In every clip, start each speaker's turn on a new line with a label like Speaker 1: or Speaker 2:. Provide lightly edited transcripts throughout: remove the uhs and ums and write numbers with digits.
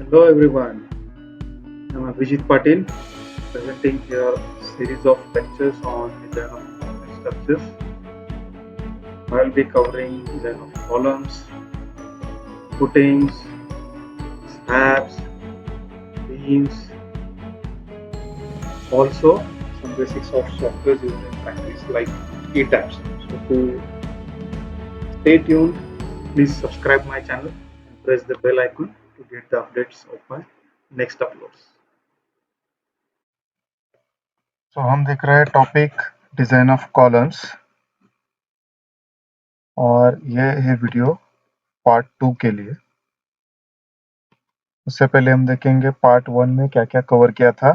Speaker 1: Hello everyone, I'm Abhijit Patil presenting here a series of lectures on design of complex structures. I'll be covering design of columns, footings, slabs, beams, also some basics of software used in practice like ETABS. So to stay tuned, please subscribe my channel and press the bell icon to get the updates of my next uploads.
Speaker 2: तो हम देख रहे हैं topic design of columns और ये है video part 2 के लिए। उससे पहले हम देखेंगे पार्ट 1 में क्या क्या कवर किया था।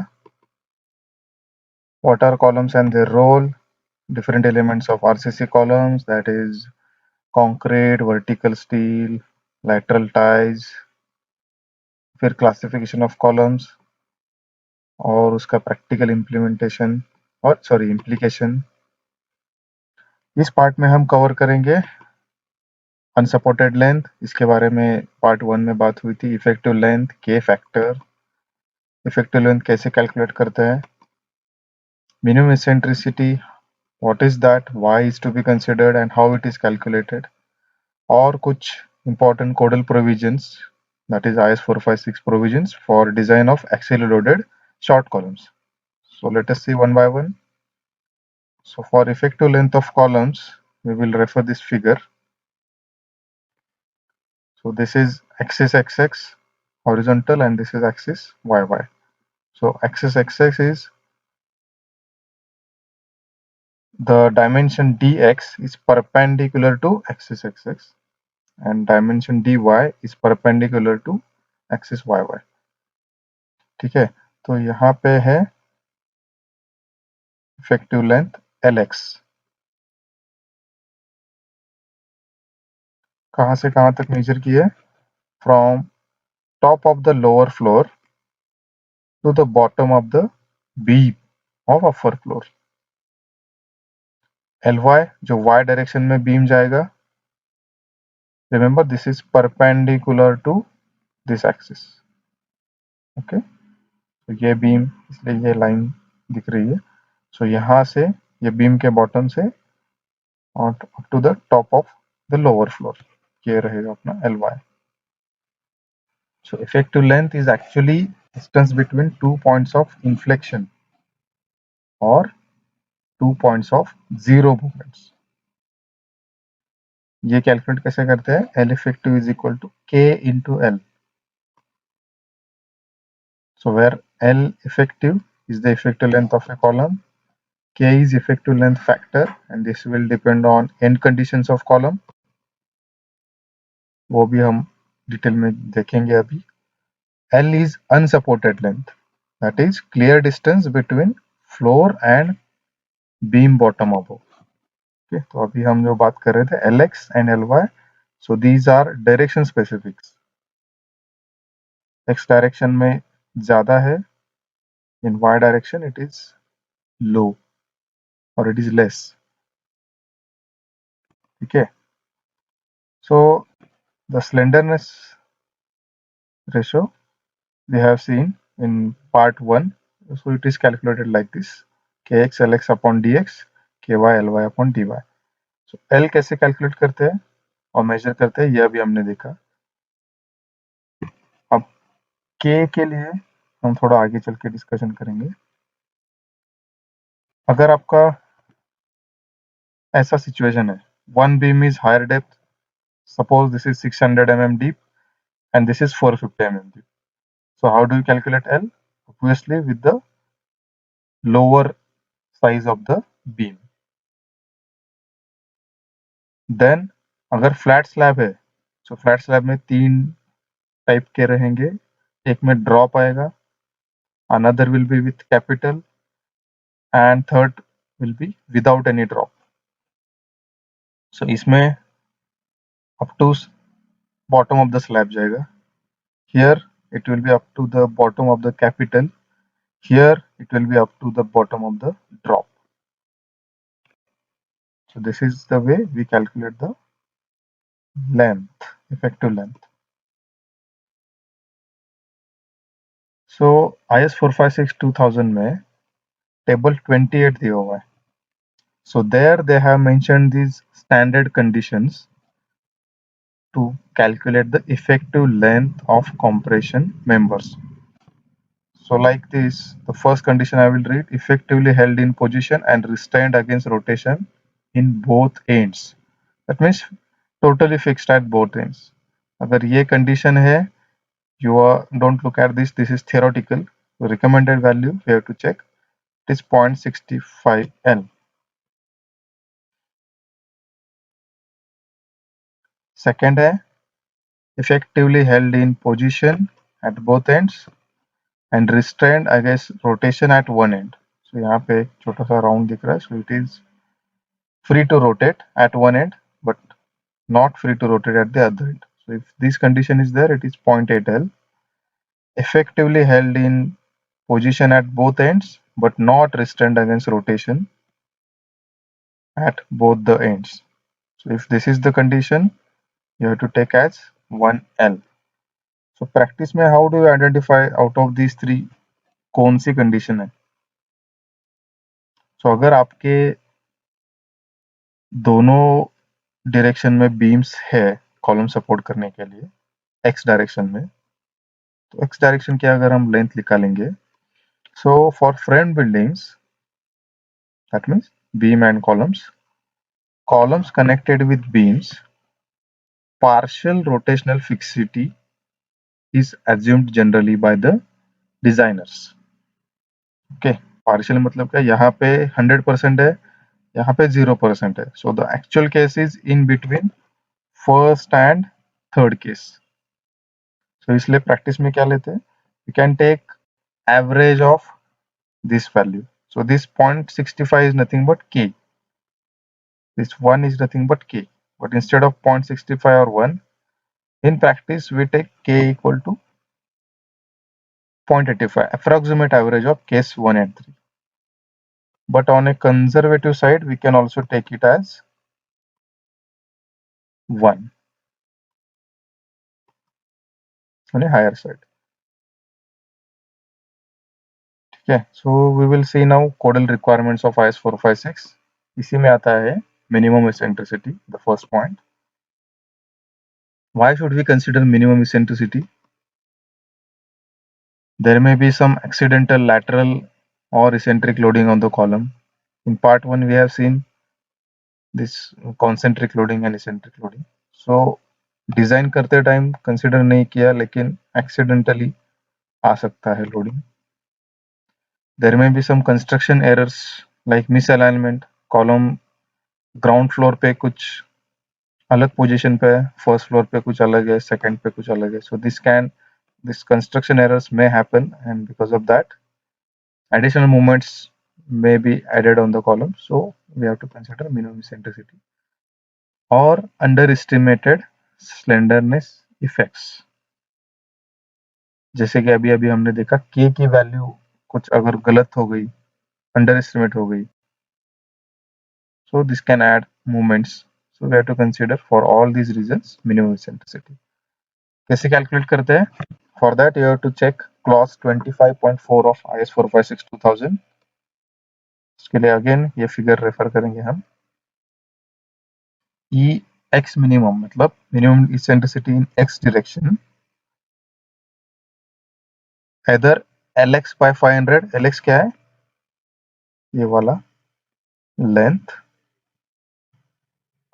Speaker 2: What are columns and their role, different elements of RCC columns, that is concrete, vertical steel, lateral ties, फिर क्लासिफिकेशन ऑफ कॉलम्स और उसका प्रैक्टिकल इम्प्लीमेंटेशन और इम्प्लीकेशन। इस पार्ट में हम कवर करेंगे अनसपोर्टेड लेंथ, इसके बारे में पार्ट 1 में बात हुई थी। Effective length, K factor, effective length कैसे कैलकुलेट करते हैं, minimum eccentricity, what is that, why is to be considered and how it is calculated, और कुछ important codal provisions, that is IS 456 provisions for design of axially loaded short columns. So let us see one by one. So for effective length of columns, we will refer this figure. So this is axis XX horizontal and this is axis YY. So axis XX is the dimension dx is perpendicular to axis XX and dimension dy is perpendicular to axis YY. ठीक है, तो यहाँ पे है effective length LX। कहाँ से कहाँ तक मेजर की है? From top of the lower floor to the bottom of the beam of upper floor. LY जो Y डायरेक्शन में बीम जाएगा, remember this is perpendicular to this axis. Okay, तो ये बीम, इसलिए ये लाइन दिख रही है। सो यहाँ से ये बीम के बॉटम से और to the top of the lower floor, ये रहेगा अपना LY। So effective length is actually distance between 2 points of inflection or 2 points of zero movements. ये कैलकुलेट कैसे करते हैं? L effective is equal to K into L. So where L effective is the effective length of a column, K is effective length factor and this will depend on end conditions of column, वो भी हम detail में देखेंगे अभी। L is unsupported length, that is clear distance between floor and beam bottom above. Okay, तो अभी हम जो बात कर रहे थे LX and LY, so these are direction specifics. X direction में ज्यादा है, in Y direction it is low or it is less. ठीक है, so the slenderness ratio we have seen in part 1, so it is calculated like this: kx lx upon dx, ky ly upon dy. So L कैसे calculate करते हैं और major करते हैं, यह भी हमने देखा। अब K के लिए हम थोड़ा आगे चल के डिस्कशन करेंगे। अगर आपका ऐसा सिचुएशन है, one beam is higher depth, suppose this is 600 mm deep and this is 450 mm deep. So how do you calculate L? Obviously with the lower size of the beam. Then अगर flat slab है, तो flat slab में 3 type के रहेंगे। एक में drop आएगा, another will be with capital and third will be without any drop. So इसमें up to bottom of the slab जाएगा। Here it will be up to the bottom of the capital, here it will be up to the bottom of the drop. So this is the way we calculate the length, effective length. So IS 456-2000 में table 28 दिया हुआ है. So there they have mentioned these standard conditions to calculate the effective length of compression members. So like this, the first condition I will read: effectively held in position and restrained against rotation in both ends. That means totally fixed at both ends. अगर ये condition है, don't look at this. This is theoretical. The recommended value we have to check. It is 0.65 L. Second है effectively held in position at both ends and restrained against rotation at one end. So यहाँ पे एक छोटा सा round दिख रहा है. So it is free to rotate at one end but not free to rotate at the other end. So if this condition is there, it is 0.8 L. Effectively held in position at both ends but not restrained against rotation at both the ends. So if this is the condition, you have to take as 1 L. So practice में how do you identify out of these three कौन सी condition है? So अगर आपके दोनों direction में beams है column support करने के लिए एक्स डायरेक्शन में, तो एक्स डायरेक्शन की अगर हम लेंथ निकालेंगे, so for front buildings that means beam and columns connected with beams, partial rotational fixity is assumed generally by the designers. Okay, partial मतलब क्या, यहाँ पे 100% है, यहाँ पे 0% है. So the actual case is in between first and third case. So इसलिए practice में क्या लेते हैं, you can take average of this value. So this 0.65 is nothing but K. This 1 is nothing but K. But instead of 0.65 or 1, in practice we take K equal to 0.85, approximate average of case 1 and 3. But on a conservative side, we can also take it as 1 on a higher side. Okay, so we will see now codal requirements of IS 456. इसी में आता है minimum eccentricity, the first point. Why should we consider minimum eccentricity? There may be some accidental lateral or eccentric loading on the column. In part 1, we have seen this concentric loading and eccentric loading. So design करते time consider नहीं किया, लेकिन accidentally आ सकता है loading. There may be some construction errors like misalignment. Column ground floor पे कुछ अलग position पे है, फर्स्ट फ्लोर पे कुछ अलग है, सेकंड पे कुछ अलग है. So this construction errors may happen, and because of that additional movements may be added on the column. So we have to consider minimum eccentricity or underestimated slenderness effects. जैसे कि अभी अभी हमने देखा k की वैल्यू कुछ अगर गलत हो गई, अंडर एस्टिमेट हो गई, so this can add movements. So we have to consider for all these reasons minimum eccentricity. कैसे कैलकुलेट करते हैं? For that you have to check clause 25.4 of IS 456-2000. इसके लिए अगेन ये फिगर रेफर करेंगे हम. E x minimum मतलब minimum eccentricity in x direction, either Lx by 500. Lx क्या है? ये वाला length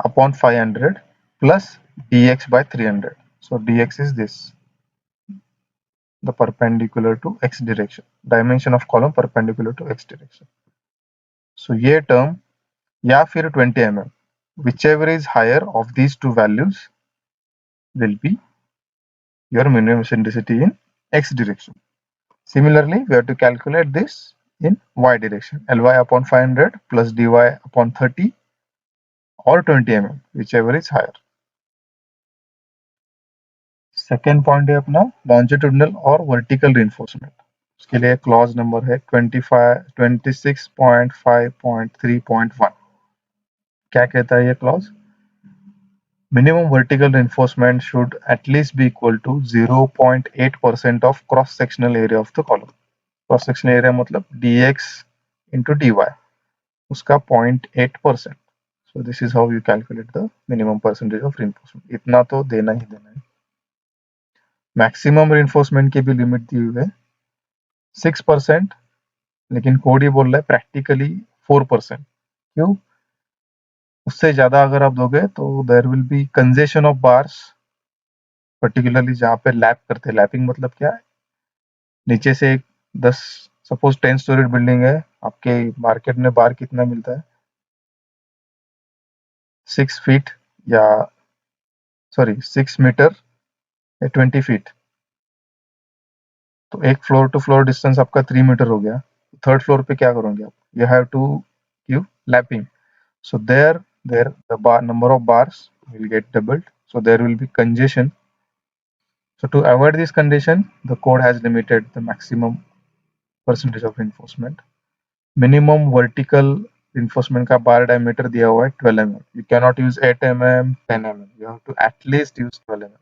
Speaker 2: upon 500 plus dx by 300. So dx is this, the perpendicular to x direction, dimension of column perpendicular to x direction. So ये term या फिर 20 mm, whichever is higher of these two values will be your minimum eccentricity in x direction. Similarly, we have to calculate this in y direction, Ly upon 500 plus dy upon 30 or 20 mm, whichever is higher. Second point है अपना longitudinal और vertical reinforcement. उसके लिए clause number है 26.5.3.1. क्या कहता है ये clause? Minimum vertical reinforcement should at least be equal to 0.8% of cross-sectional area of the column. Cross-sectional area मतलब dx into dy, उसका 0.8%. So this is how you calculate the minimum percentage of reinforcement. इतना तो देना ही देना है. Maximum reinforcement की भी limit दी हुई है 6%, लेकिन कोड ही बोल रहा है प्रैक्टिकली 4%. क्यों? उससे ज्यादा अगर आप दोगे तो there will be congestion of bars, particularly जहाँ पे लैप करते हैं. लैपिंग मतलब क्या है? नीचे से 10 सपोज 10 स्टोरी बिल्डिंग है, आपके मार्केट में बार कितना मिलता है? 6 फीट या सॉरी 6 मीटर या 20 फीट. तो एक फ्लोर टू फ्लोर डिस्टेंस आपका 3 मीटर हो गया. थर्ड फ्लोर पे क्या करोगे आप? You have to give lapping. So there the bar number of bars will get doubled. So there will be congestion. So to avoid this condition, the code has limited the maximum percentage of reinforcement. Minimum vertical reinforcement का bar diameter दिया हुआ है 12 mm. You cannot use 8 mm, 10 mm. You have to at least use 12 mm.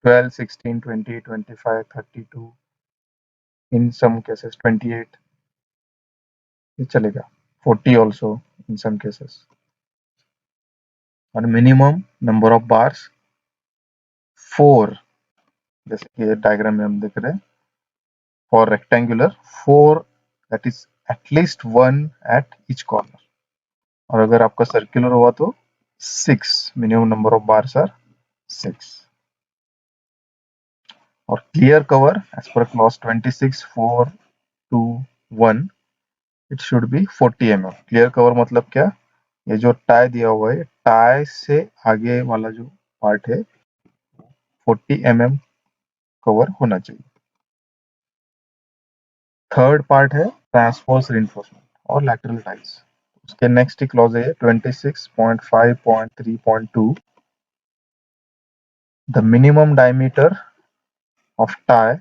Speaker 2: 12, 16, 20, 25, 32. In some cases 28. ये चलेगा. 40 also in some cases. And minimum number of bars 4. जैसे कि ये diagram में हम देख रहे हैं. For rectangular 4, that is at least 1 at each corner. और अगर आपका circular हुआ तो 6. Minimum number of bars are 6. और clear cover as per clause 26.4.2.1 it should be 40 mm. clear cover मतलब क्या? ये जो टाई दिया हुआ है, टाई से आगे वाला जो पार्ट है 40 mm कवर होना चाहिए. थर्ड पार्ट है ट्रांसवर्स रिइंफोर्समेंट और लैटरल टाइज. उसके नेक्स्ट क्लॉज है 26.5.3.2. The minimum diameter of tie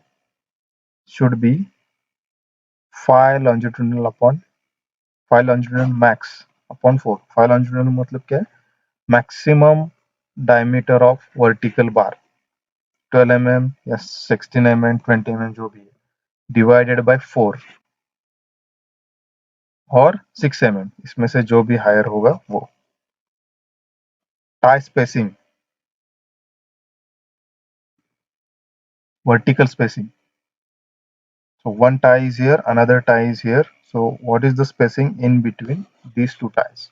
Speaker 2: should be phi longitudinal upon phi longitudinal max upon 4. phi longitudinal मतलब क्या है? Maximum diameter of vertical bar 12 mm या 16 mm 20 mm जो भी है, डिवाइडेड बाय 4 और 6 mm, इसमें से जो भी हायर होगा वो. Tie spacing, vertical spacing. So one tie is here, another tie is here. So what is the spacing in between these two ties?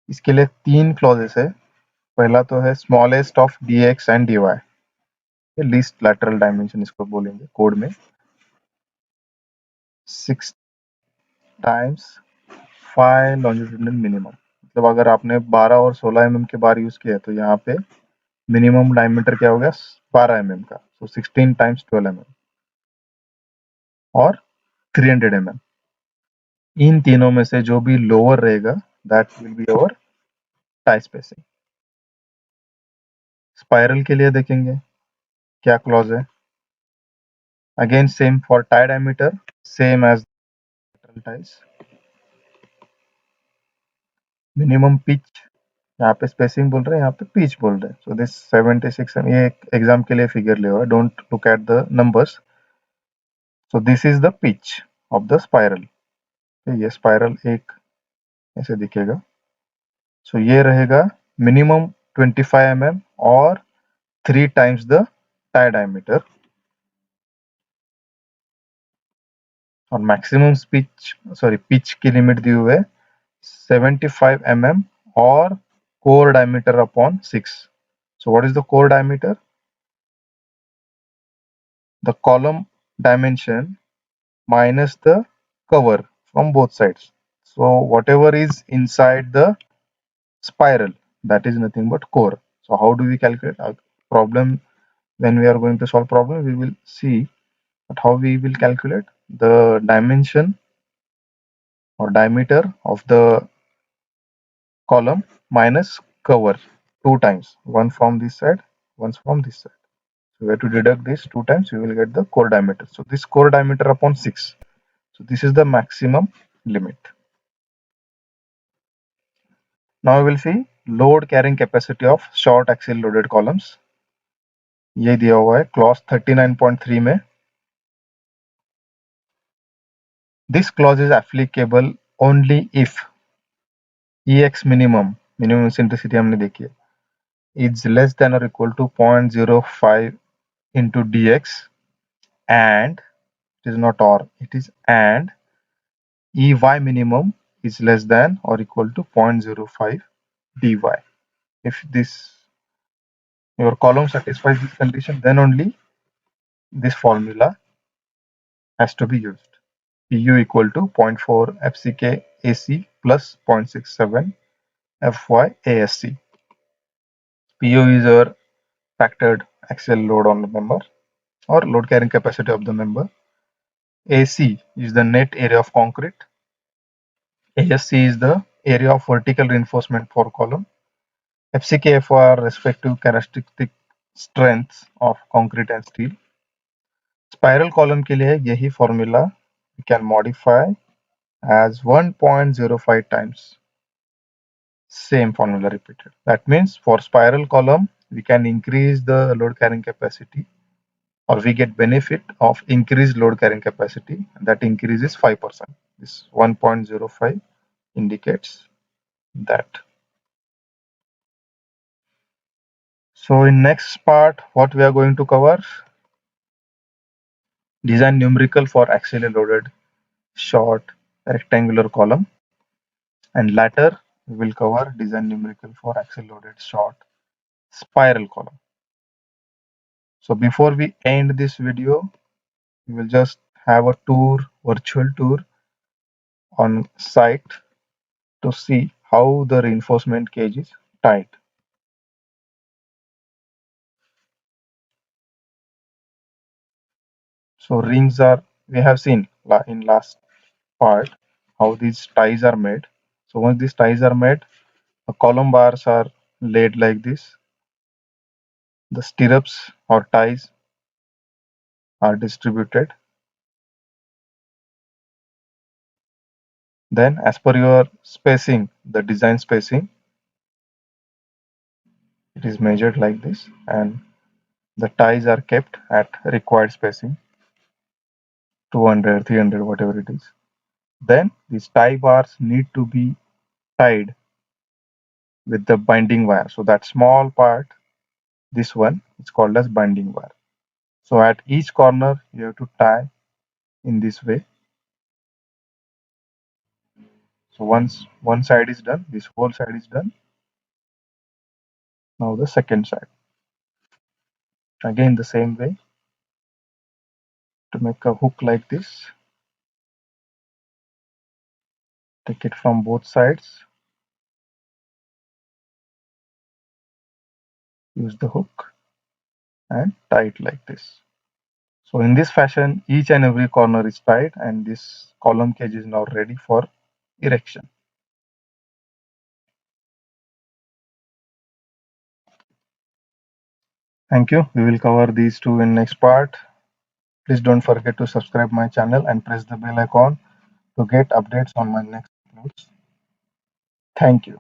Speaker 2: इसके लिए 3 क्लॉजेस है. पहला तो है smallest of dx and dy, least lateral dimension इसको बोलेंगे code में. 6 times phi longitudinal minimum. मतलब अगर आपने 12 और 16 mm के बार यूज किया तो यहाँ पे मिनिमम डायमीटर क्या हो गया? 12 mm का. So 16 टाइम्स 12 mm और 300 mm. इन तीनों में से जो भी लोअर रहेगा that will be our tie spacing. Spiral के लिए देखेंगे क्या क्लॉज है. Again same for tie diameter, same as lateral ties. Minimum pitch, यहाँ पे स्पेसिंग बोल रहे हैं, यहाँ पे पिच बोल रहे हैं. सो दिस 76, ये एग्जाम के लिए फिगर ले हुआ है, don't look at the numbers. So this is the pitch of the spiral. ये स्पाइरल एक ऐसे दिखेगा. सो ये रहेगा मिनिमम 25 mm और 3 टाइम्स द टाई डायमीटर. और मैक्सिमम पिच की लिमिट दी हुई है 75 mm और core diameter upon 6. So what is the core diameter? The column dimension minus the cover from both sides. So whatever is inside the spiral, that is nothing but core. So how do we calculate a problem? When we are going to solve problem, we will see that how we will calculate the dimension or diameter of the column minus cover 2 times, one from this side, one from this side. So we have to deduct this 2 times, we will get the core diameter. So this core diameter upon 6. So this is the maximum limit. Now we will see load carrying capacity of short axial loaded columns, ये दिया हुआ है clause 39.3 में. This clause is applicable only if EX minimum eccentricity हमने देखी है, is less than or equal to 0.05 into dx, and it is not or, it is and EY minimum is less than or equal to 0.05 dy. If this your column satisfies this condition, then only this formula has to be used. Pu equal to 0.4 FCK AC plus 0.67 FY ASC. Pu is our factored axial load on the member or load carrying capacity of the member. AC is the net area of concrete. ASC is the area of vertical reinforcement for column. FCKF are respective characteristic strengths of concrete and steel. Spiral column के लिए यही formula we can modify as 1.05 times. Same formula repeated. That means for spiral column we can increase the load carrying capacity, or we get benefit of increased load carrying capacity, and that increase is 5%. This 1.05 indicates that. So in next part, what we are going to cover, design numerical for axially loaded short rectangular column, and later we will cover design numerical for axially loaded short spiral column. So before we end this video, we will just have a tour, virtual tour on site to see how the reinforcement cage is tied. So rings are, we have seen in last part how these ties are made. So once these ties are made, the column bars are laid like this. The stirrups or ties are distributed. Then as per your spacing, the design spacing, it is measured like this, and the ties are kept at required spacing, 200, 300, whatever it is. Then these tie bars need to be tied with the binding wire. So that small part, this one, is called as binding wire. So at each corner you have to tie in this way. So once one side is done, this whole side is done. Now the second side. Again the same way, to make a hook like this. Take it from both sides. Use the hook and tie it like this. So in this fashion, each and every corner is tied, and this column cage is now ready for erection. Thank you. We will cover these two in next part. Please don't forget to subscribe my channel and press the bell icon to get updates on my next uploads. Thank you.